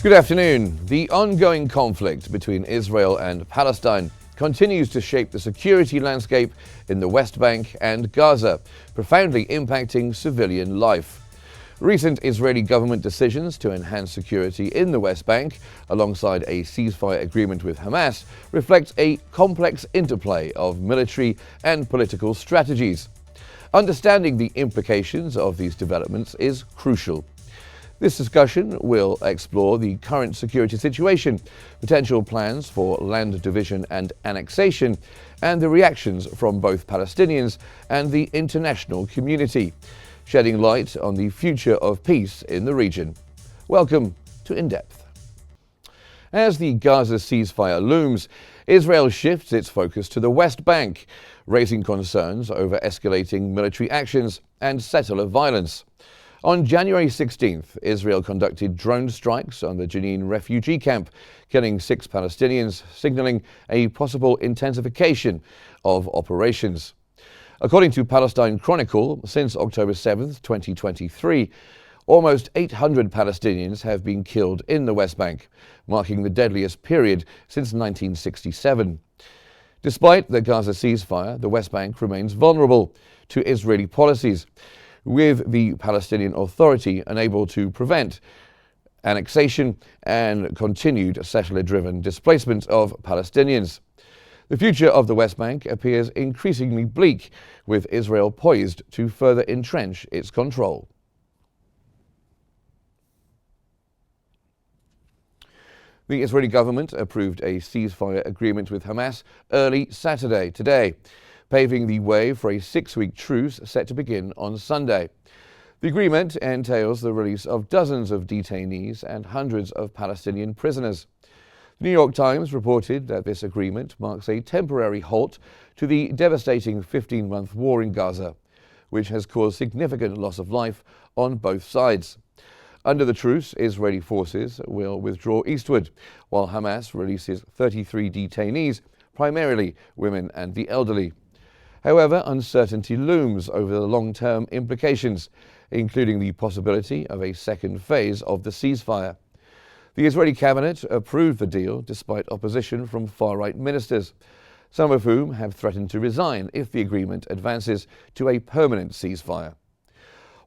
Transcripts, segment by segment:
Good afternoon. The ongoing conflict between Israel and Palestine continues to shape the security landscape in the West Bank and Gaza, profoundly impacting civilian life. Recent Israeli government decisions to enhance security in the West Bank, alongside a ceasefire agreement with Hamas, reflect a complex interplay of military and political strategies. Understanding the implications of these developments is crucial. This discussion will explore the current security situation, potential plans for land division and annexation, and the reactions from both Palestinians and the international community, shedding light on the future of peace in the region. Welcome to In Depth. As the Gaza ceasefire looms, Israel shifts its focus to the West Bank, raising concerns over escalating military actions and settler violence. On January 16th, Israel conducted drone strikes on the Jenin refugee camp, killing 6 Palestinians, signaling a possible intensification of operations. According to Palestine Chronicle, since October 7th, 2023, almost 800 Palestinians have been killed in the West Bank, marking the deadliest period since 1967. Despite the Gaza ceasefire, the West Bank remains vulnerable to Israeli policies, with the Palestinian Authority unable to prevent annexation and continued settler-driven displacement of Palestinians. The future of the West Bank appears increasingly bleak, with Israel poised to further entrench its control. The Israeli government approved a ceasefire agreement with Hamas early Saturday today, paving the way for a 6-week truce set to begin on Sunday. The agreement entails the release of dozens of detainees and hundreds of Palestinian prisoners. The New York Times reported that this agreement marks a temporary halt to the devastating 15-month war in Gaza, which has caused significant loss of life on both sides. Under the truce, Israeli forces will withdraw eastward, while Hamas releases 33 detainees, primarily women and the elderly. However, uncertainty looms over the long-term implications, including the possibility of a second phase of the ceasefire. The Israeli cabinet approved the deal despite opposition from far-right ministers, some of whom have threatened to resign if the agreement advances to a permanent ceasefire.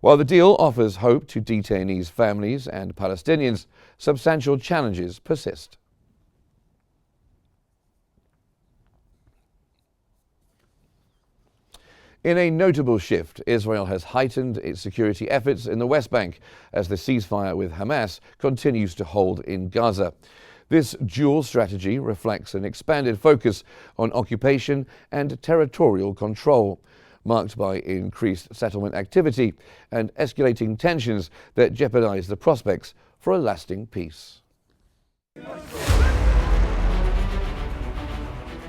While the deal offers hope to detainees' families and Palestinians, substantial challenges persist. In a notable shift, Israel has heightened its security efforts in the West Bank as the ceasefire with Hamas continues to hold in Gaza. This dual strategy reflects an expanded focus on occupation and territorial control, marked by increased settlement activity and escalating tensions that jeopardize the prospects for a lasting peace.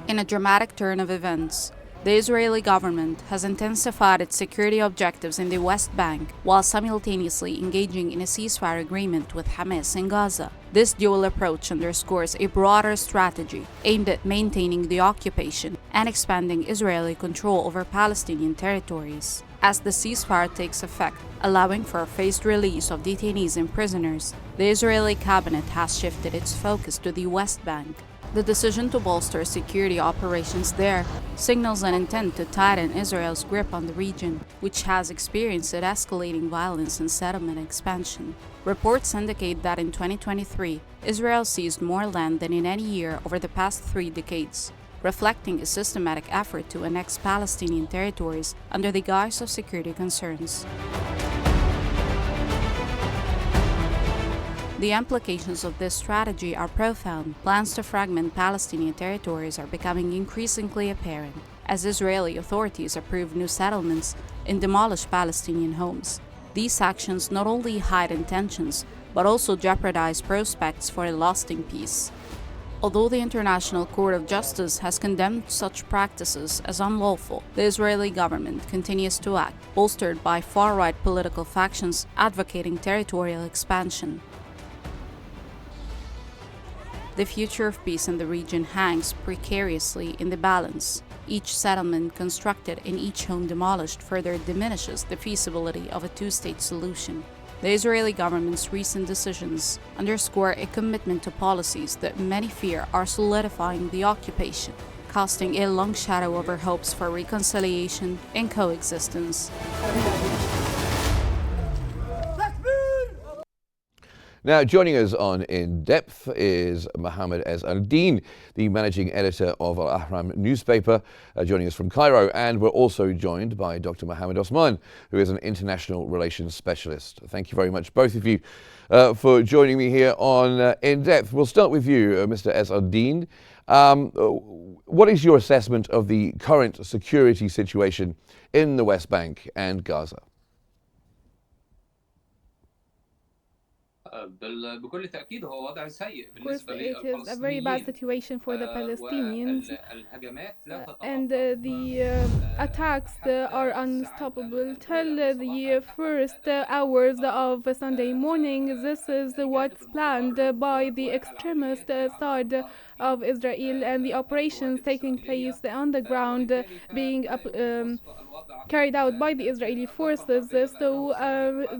In a dramatic turn of events, the Israeli government has intensified its security objectives in the West Bank while simultaneously engaging in a ceasefire agreement with Hamas in Gaza. This dual approach underscores a broader strategy aimed at maintaining the occupation and expanding Israeli control over Palestinian territories. As the ceasefire takes effect, allowing for a phased release of detainees and prisoners, the Israeli cabinet has shifted its focus to the West Bank. The decision to bolster security operations there signals an intent to tighten Israel's grip on the region, which has experienced escalating violence and settlement expansion. Reports indicate that in 2023, Israel seized more land than in any year over the past 3 decades, reflecting a systematic effort to annex Palestinian territories under the guise of security concerns. The implications of this strategy are profound. Plans to fragment Palestinian territories are becoming increasingly apparent as Israeli authorities approve new settlements and demolish Palestinian homes. These actions not only heighten tensions, but also jeopardize prospects for a lasting peace. Although the International Court of Justice has condemned such practices as unlawful, the Israeli government continues to act, bolstered by far-right political factions advocating territorial expansion. The future of peace in the region hangs precariously in the balance. Each settlement constructed and each home demolished further diminishes the feasibility of a two-state solution. The Israeli government's recent decisions underscore a commitment to policies that many fear are solidifying the occupation, casting a long shadow over hopes for reconciliation and coexistence. Now, joining us on In Depth is Mohammed Ez-Al-Din, the managing editor of Al Ahram newspaper, joining us from Cairo. And we're also joined by Dr. Mohammed Osman, who is an international relations specialist. Thank you very much, both of you, for joining me here on In Depth. We'll start with you, Mr. Ez-Al-Din. What is your assessment of the current security situation in the West Bank and Gaza? Of course, it is a very bad situation for the Palestinians, and the attacks are unstoppable till the first hours of Sunday morning. This is what's planned by the extremist side of Israel, and the operations taking place on the ground being carried out by the Israeli forces. So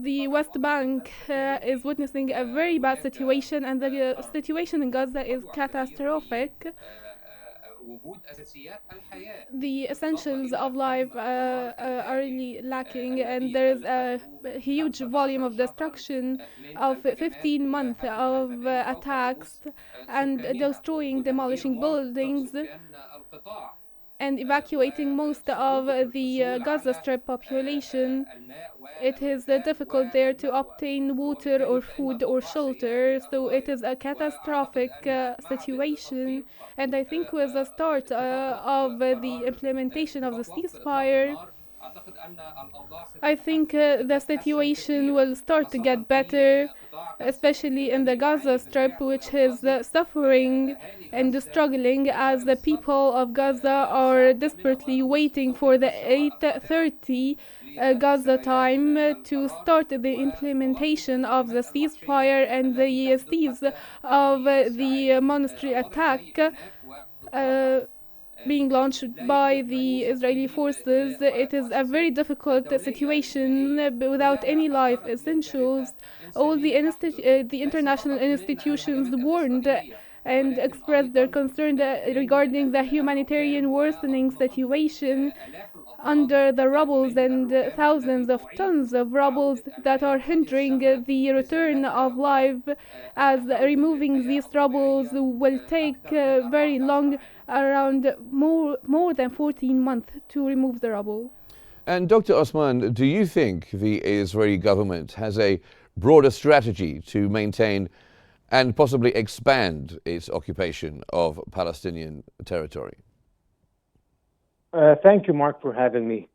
the West Bank is witnessing a very bad situation, and the situation in Gaza is catastrophic. The essentials of life are really lacking, and there is a huge volume of destruction of 15 months of attacks and destroying, demolishing buildings and evacuating most of the Gaza Strip population. It is difficult there to obtain water or food or shelter, so it is a catastrophic situation. And I think with the start of the implementation of the ceasefire, I think the situation will start to get better, especially in the Gaza Strip, which is suffering and struggling, as the people of Gaza are desperately waiting for the 8:30 Gaza time to start the implementation of the ceasefire and the cease of the monetary attack being launched by the Israeli forces. It is a very difficult situation without any life essentials. All the international institutions warned and expressed their concern regarding the humanitarian worsening situation under the rubbles, and thousands of tons of rubbles that are hindering the return of life, as removing these rubbles will take very long, around more than 14 months to remove the rubble. And Dr. Osman, do you think the Israeli government has a broader strategy to maintain and possibly expand its occupation of Palestinian territory? Thank you, Mark, for having me.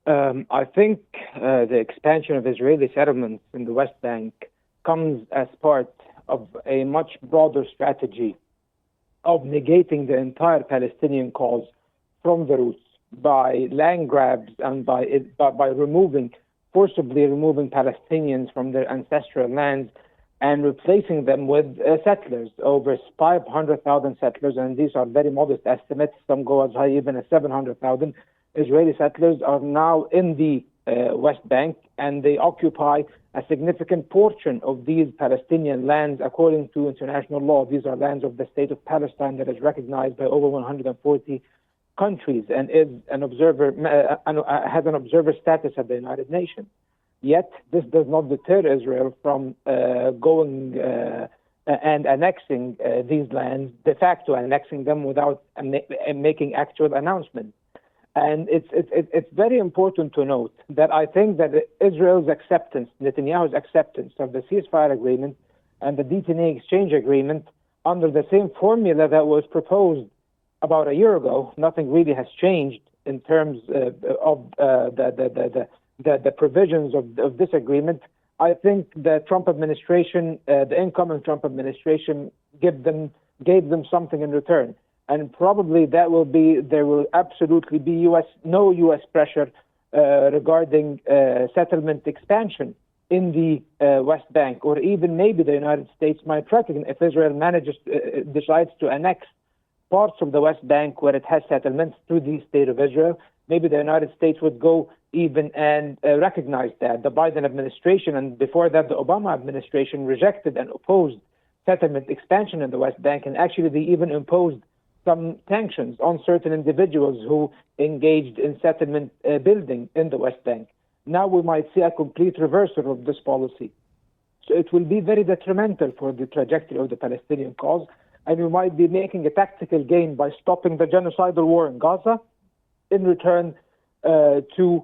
I think the expansion of Israeli settlements in the West Bank comes as part of a much broader strategy of negating the entire Palestinian cause from the roots by land grabs and by forcibly removing Palestinians from their ancestral lands and replacing them with settlers, over 500,000 settlers, and these are very modest estimates. Some go as high even as 700,000 Israeli settlers are now in the West Bank, and they occupy a significant portion of these Palestinian lands according to international law. These are lands of the state of Palestine that is recognized by over 140 countries and is an observer, has an observer status at the United Nations. Yet, this does not deter Israel from going and annexing these lands, de facto annexing them without making actual announcements. And it's very important to note that I think that Israel's acceptance, Netanyahu's acceptance of the ceasefire agreement and the detainee exchange agreement under the same formula that was proposed about a year ago, nothing really has changed in terms of the provisions of this agreement. I think the Trump administration, the incoming Trump administration, gave them something in return, and probably there will absolutely be no U.S. pressure regarding settlement expansion in the West Bank, or even maybe the United States might recognize if Israel decides to annex parts of the West Bank where it has settlements to the state of Israel. Maybe the United States would go even and recognized that. The Biden administration and before that the Obama administration rejected and opposed settlement expansion in the West Bank, and actually they even imposed some sanctions on certain individuals who engaged in settlement building in the West Bank. Now we might see a complete reversal of this policy. So it will be very detrimental for the trajectory of the Palestinian cause, and we might be making a tactical gain by stopping the genocidal war in Gaza in return to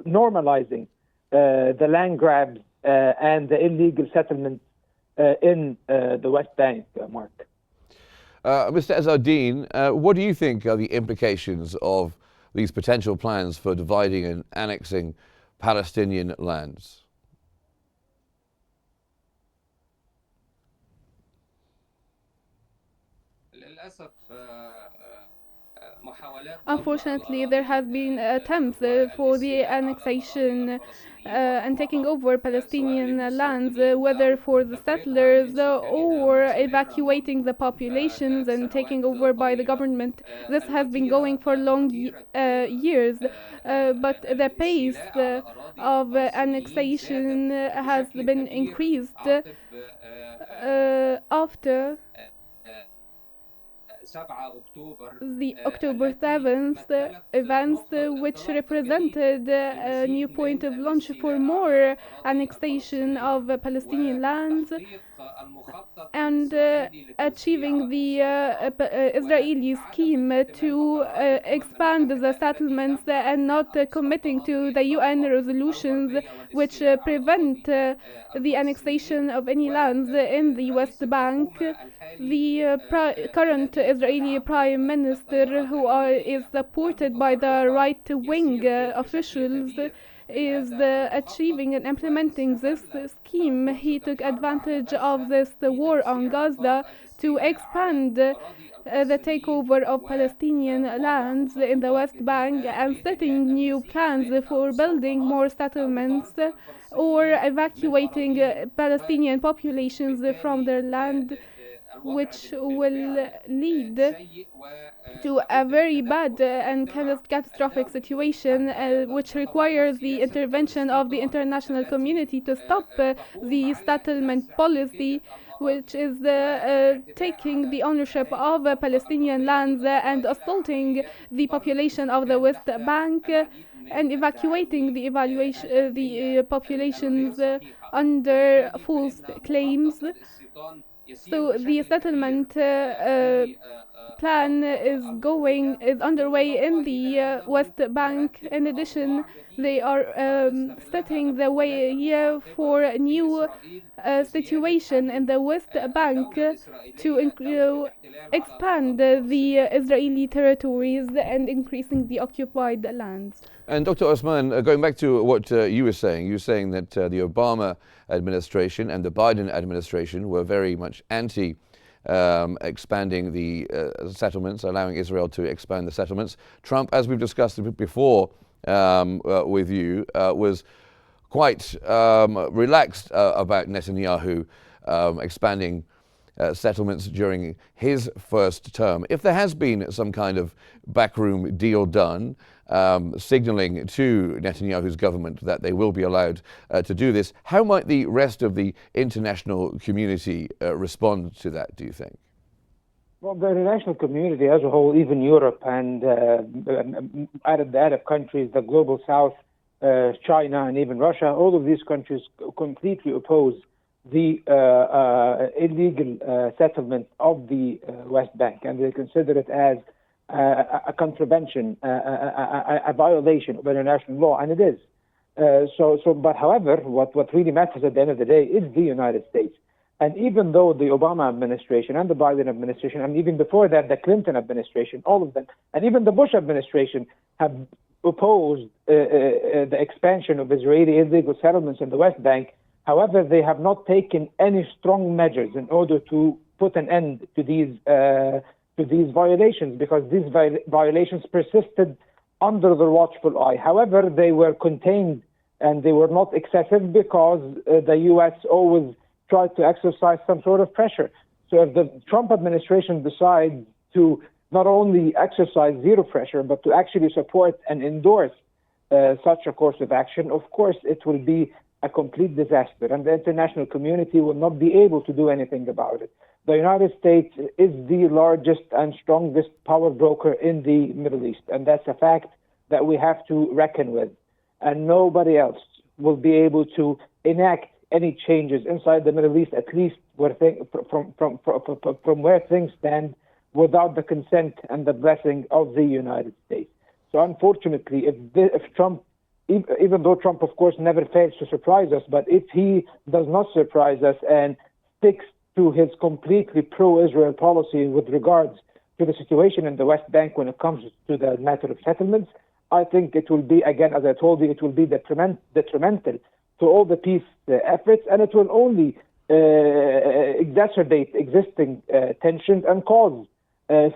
normalizing the land grabs and the illegal settlements in the West Bank, Mark. Mr. Azardine, what do you think are the implications of these potential plans for dividing and annexing Palestinian lands? Unfortunately, there has been attempts for the annexation and taking over Palestinian lands, whether for the settlers or evacuating the populations and taking over by the government. This has been going for long years, but the pace of annexation has been increased after the October 7th events, which represented a new point of launch for more annexation of Palestinian lands and achieving the Israeli scheme to expand the settlements and not committing to the UN resolutions which prevent the annexation of any lands in the West Bank. The current Israeli Prime Minister, who is supported by the right-wing officials, is achieving and implementing this scheme. He took advantage of this war on Gaza to expand the takeover of Palestinian lands in the West Bank and setting new plans for building more settlements or evacuating Palestinian populations from their land, which will lead to a very bad and catastrophic situation, which requires the intervention of the international community to stop the settlement policy, which is taking the ownership of Palestinian lands and assaulting the population of the West Bank and evacuating the populations under false claims. So the settlement plan is underway in the West Bank. In addition, they are setting the way for a new situation in the West Bank to expand the Israeli territories and increasing the occupied lands. And Dr. Osman, going back to what you were saying that the Obama administration and the Biden administration were very much anti expanding the settlements, allowing Israel to expand the settlements. Trump, as we've discussed before with you, was quite relaxed about Netanyahu expanding settlements during his first term. If there has been some kind of backroom deal done, signaling to Netanyahu's government that they will be allowed to do this, how might the rest of the international community respond to that, do you think? Well, the international community as a whole, even Europe and Arab countries, the global south, China and even Russia, all of these countries completely oppose the illegal settlement of the West Bank, and they consider it as a contravention, a violation of international law, and it is. But however, what really matters at the end of the day is the United States. And even though the Obama administration and the Biden administration, and even before that, the Clinton administration, all of them, and even the Bush administration have opposed the expansion of Israeli illegal settlements in the West Bank. However, they have not taken any strong measures in order to put an end to these violations, because these violations persisted under the watchful eye. However, they were contained and they were not excessive because the U.S. always tried to exercise some sort of pressure. So if the Trump administration decides to not only exercise zero pressure, but to actually support and endorse such a course of action, of course, it will be a complete disaster, and the international community will not be able to do anything about it. The United States is the largest and strongest power broker in the Middle East, and that's a fact that we have to reckon with. And nobody else will be able to enact any changes inside the Middle East, at least from where things stand, without the consent and the blessing of the United States. So unfortunately, if Trump, even though Trump, of course, never fails to surprise us, but if he does not surprise us and sticks to his completely pro-Israel policy with regards to the situation in the West Bank when it comes to the matter of settlements, I think it will be, again, as I told you, it will be detrimental to all the peace efforts, and it will only exacerbate existing tensions and cause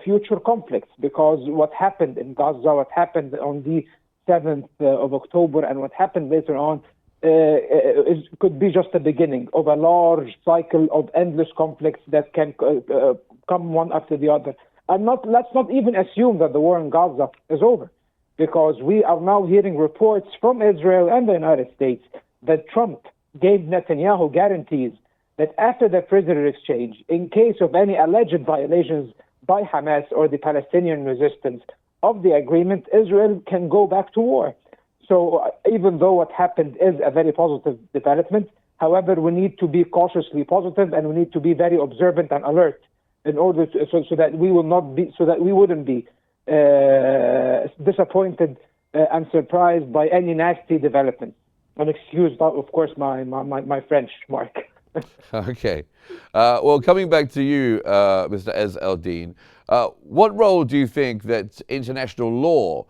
future conflicts, because what happened in Gaza, what happened on the 7th of October, and what happened later on could be just the beginning of a large cycle of endless conflicts that can come one after the other. And let's not even assume that the war in Gaza is over, because we are now hearing reports from Israel and the United States that Trump gave Netanyahu guarantees that after the prisoner exchange, in case of any alleged violations by Hamas or the Palestinian resistance of the agreement, Israel can go back to war. So even though what happened is a very positive development, however, we need to be cautiously positive, and we need to be very observant and alert in order to, so that we will not be, so that we wouldn't be disappointed and surprised by any nasty development. And excuse, of course, my French, Mark. Okay. Well, coming back to you, Mr. Ez Eldin, what role do you think that international law,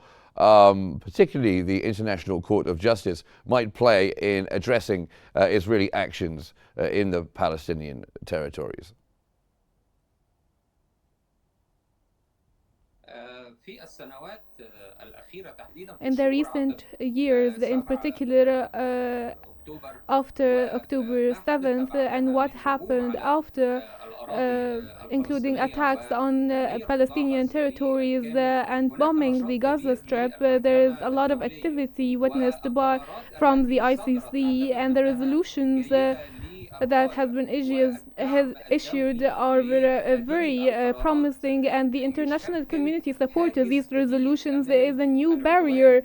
particularly the International Court of Justice, might play in addressing Israeli actions in the Palestinian territories? In the recent years, in particular after October 7th and what happened after, including attacks on Palestinian territories and bombing the Gaza Strip, there is a lot of activity witnessed from the ICC, and the resolutions that has issued are very promising, and the international community supports these resolutions. There is a new barrier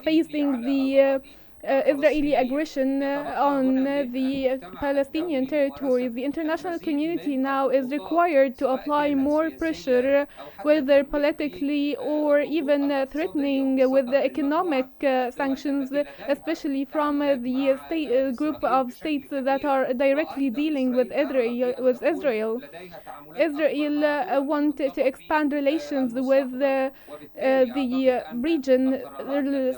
facing the Israeli aggression on the Palestinian territories. The international community now is required to apply more pressure, whether politically or even threatening with the economic sanctions, especially from the group of states that are directly dealing with Israel. Israel wanted to expand relations with the region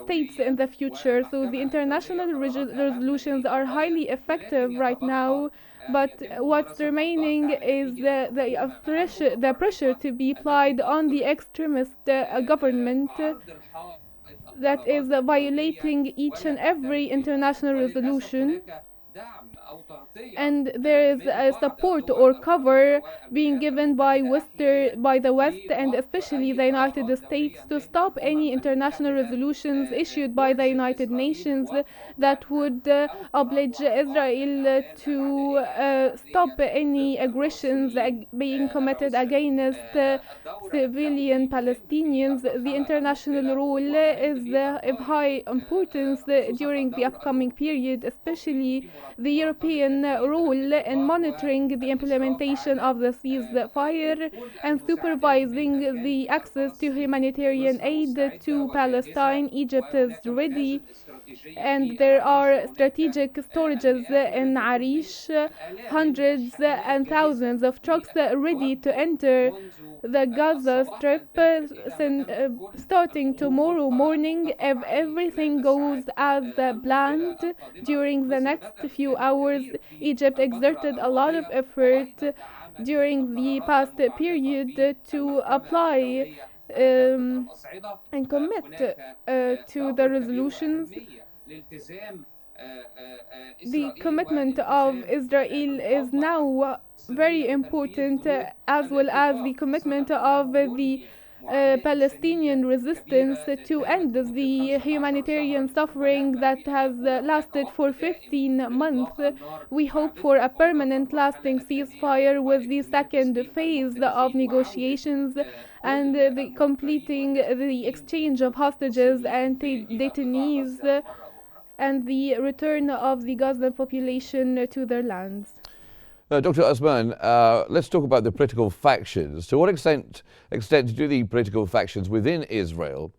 states in the future, so the international resolutions are highly effective right now, but what's remaining is the pressure to be applied on the extremist government that is violating each and every international resolution. And there is a support or cover being given by the West, and especially the United States, to stop any international resolutions issued by the United Nations that would oblige Israel to stop any aggressions being committed against civilian Palestinians. The international role is of high importance during the upcoming period, especially the European role in monitoring the implementation of the ceasefire and supervising the access to humanitarian aid to Palestine. Egypt is ready, and there are strategic storages in Arish, hundreds and thousands of trucks ready to enter the Gaza Strip starting tomorrow morning. If everything goes as planned during the next few hours, Egypt exerted a lot of effort during the past period to apply and commit to the resolutions. The commitment of Israel is now very important, as well as the commitment of the Palestinian resistance to end the humanitarian suffering that has lasted for 15 months. We hope for a permanent lasting ceasefire with the second phase of negotiations and the completing the exchange of hostages and detainees and the return of the Gaza population to their lands. Dr. Osman, let's talk about the political factions. To what extent do the political factions within Israel,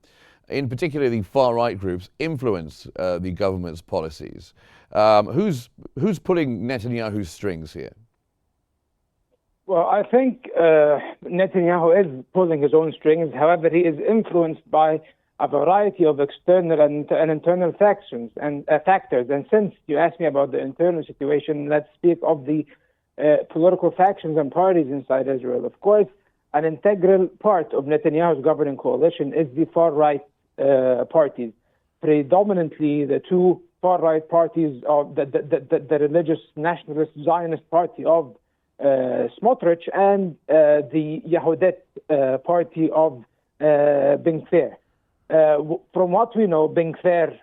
in particular the far-right groups, influence the government's policies? Who's pulling Netanyahu's strings here? Well, I think Netanyahu is pulling his own strings. However, he is influenced by a variety of external and internal factions and factors. And since you asked me about the internal situation, let's speak of the political factions and parties inside Israel. Of course, an integral part of Netanyahu's governing coalition is the far-right parties. Predominantly, the two far-right parties of the religious nationalist Zionist party of Smotrich and the Yehudit party of Ben Gvir. From what we know, Ben Gvir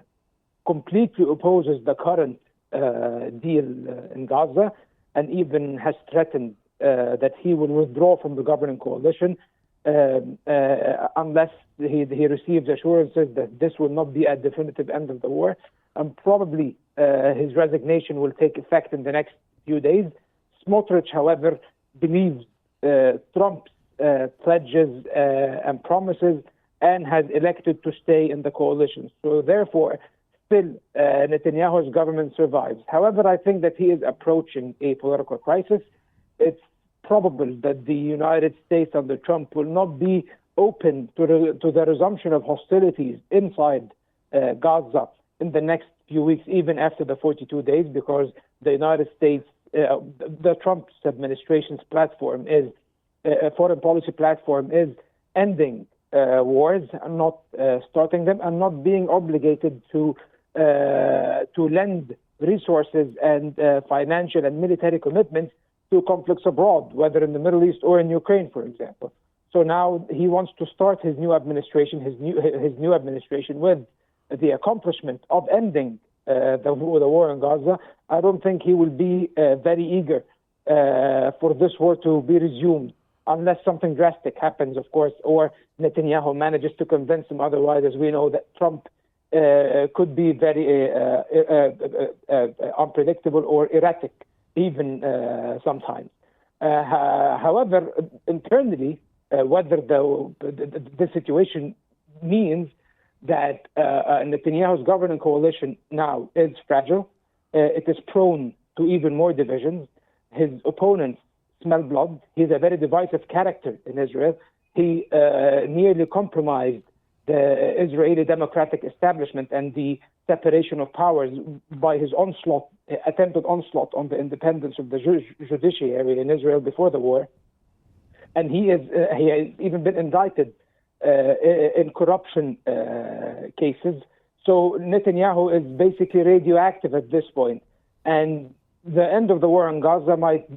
completely opposes the current deal in Gaza, and even has threatened that he will withdraw from the governing coalition unless he receives assurances that this will not be a definitive end of the war. And probably his resignation will take effect in the next few days. Smotrich, however, believes Trump's pledges and promises and has elected to stay in the coalition. So therefore, still, Netanyahu's government survives. However, I think that he is approaching a political crisis. It's probable that the United States under Trump will not be open to the resumption of hostilities inside Gaza in the next few weeks, even after the 42 days, because the United States, the Trump administration's platform is, foreign policy platform is ending wars and not starting them, and not being obligated to lend resources and financial and military commitments to conflicts abroad, whether in the Middle East or in Ukraine, for example. So now he wants to start his new administration, with the accomplishment of ending the war in Gaza. I don't think he will be very eager for this war to be resumed, unless something drastic happens, of course, or Netanyahu manages to convince him otherwise, as we know that Trump could be very unpredictable or erratic, even sometimes. However, internally, whether the situation means that Netanyahu's governing coalition now is fragile, it is prone to even more divisions. His opponents smell blood. He's a very divisive character in Israel. He nearly compromised the Israeli democratic establishment and the separation of powers by his attempted onslaught on the independence of the judiciary in Israel before the war. And he has even been indicted in corruption cases. So Netanyahu is basically radioactive at this point. And the end of the war in Gaza might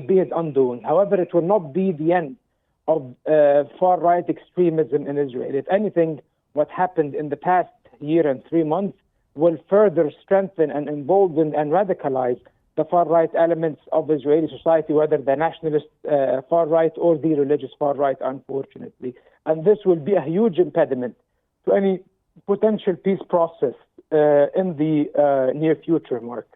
be his undoing. However, it will not be the end of far-right extremism in Israel. If anything, what happened in the past year and 3 months will further strengthen and embolden and radicalize the far-right elements of Israeli society, whether the nationalist far-right or the religious far-right, unfortunately. And this will be a huge impediment to any potential peace process in the near future, Mark.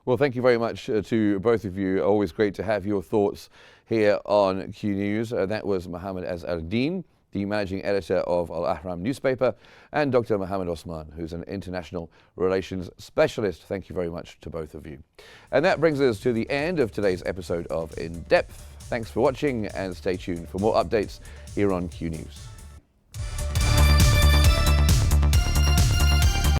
Well, thank you very much to both of you. Always great to have your thoughts here on Q News. That was Mohammed Az-Al-Din, the managing editor of Al Ahram newspaper, and Dr. Mohammed Osman, who's an international relations specialist. Thank you very much to both of you. And that brings us to the end of today's episode of In Depth. Thanks for watching, and stay tuned for more updates here on Q News.